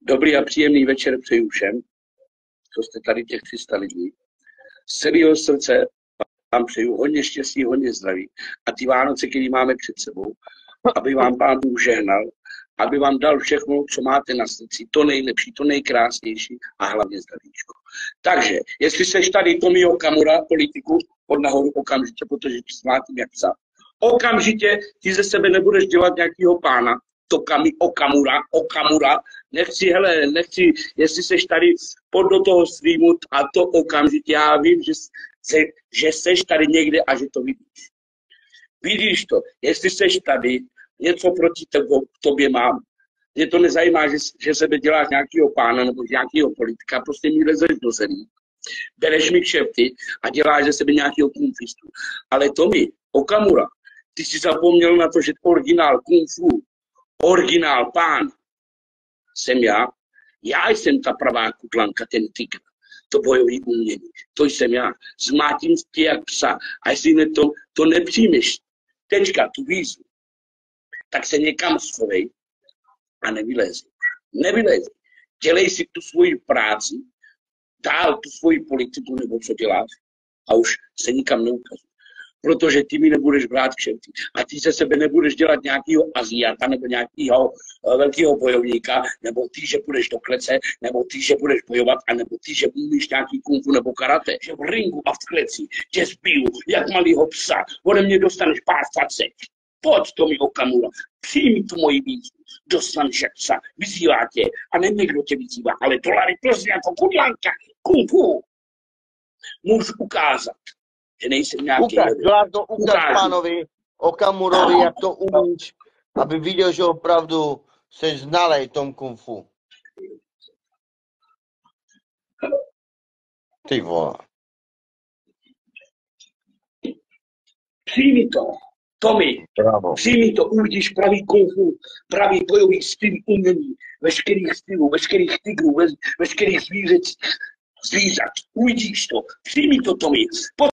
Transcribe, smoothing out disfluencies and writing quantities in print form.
Dobrý a příjemný večer přeju všem, co jste tady těch 300 lidí. Z celého srdce vám přeju hodně štěstí, hodně zdraví a ty Vánoce, které máme před sebou, aby vám Pán Bůh žehnal, aby vám dal všechno, co máte na srdci, to nejlepší, to nejkrásnější a hlavně zdravíčko. Takže, jestli seš tady Tomio Okamura, politiku, pod nahoru okamžitě, protože ti smátím jak psa. Okamžitě ty ze sebe nebudeš dělat nějakýho pána, Tokami Okamura, nechci, jestli seš tady do toho streamu a to okamžitě, já vím, že seš tady někde a že to vidíš. Vidíš to, jestli seš tady, něco proti tobě mám. Mě to nezajímá, že sebe děláš nějakýho pána nebo nějakýho politika, prostě mi lezeš do zemí, bereš mi kšefty a děláš ze sebe nějakýho kumfistu. Ale Tomi Okamura, ty jsi zapomněl na to, že originál kung fu, originál pán jsem já. Já jsem ta pravá kutlanka, ten tygr, to bojový umění. To jsem já. Zmátím tě jak psa. A jestli to nepřijmeš, teďka tu výzvu, tak se někam schovej a nevylezi. Nevylezi. Dělej si tu svoji práci, dál tu svoji politiku, nebo co děláš, a už se nikam neukazuj. Protože ty mi nebudeš brát kšefty. A ty se sebe nebudeš dělat nějakého Aziata nebo nějakého velkého bojovníka, nebo ty, že půjdeš do klece, nebo ty, že budeš bojovat, a nebo ty, že umíš nějaký kung fu nebo karate, že v ringu a v kleci tě zbiju jak malýho psa, ode mě dostaneš pár facek. Pojď, Tomio Okamura, přijmi tu moji výzvu, dostaneš jak psa, vyzývá tě, a ne někdo tě vyzývá, ale dolary prostě jako kudlanka, kung fu. Můžu ukázat, že nejsem nějaký... Ukáž pánovi Okamurovi, jak to umíš, aby viděl, že opravdu jsi znalej tom kung fu. Ty vole. Přijmi to, Tomi, přijmi to, uvidíš pravý kung fu, pravý bojový styl umění, veškerých stylů, veškerých tygrů, veškerých zvířat, uvidíš to, přijmi to, Tomi.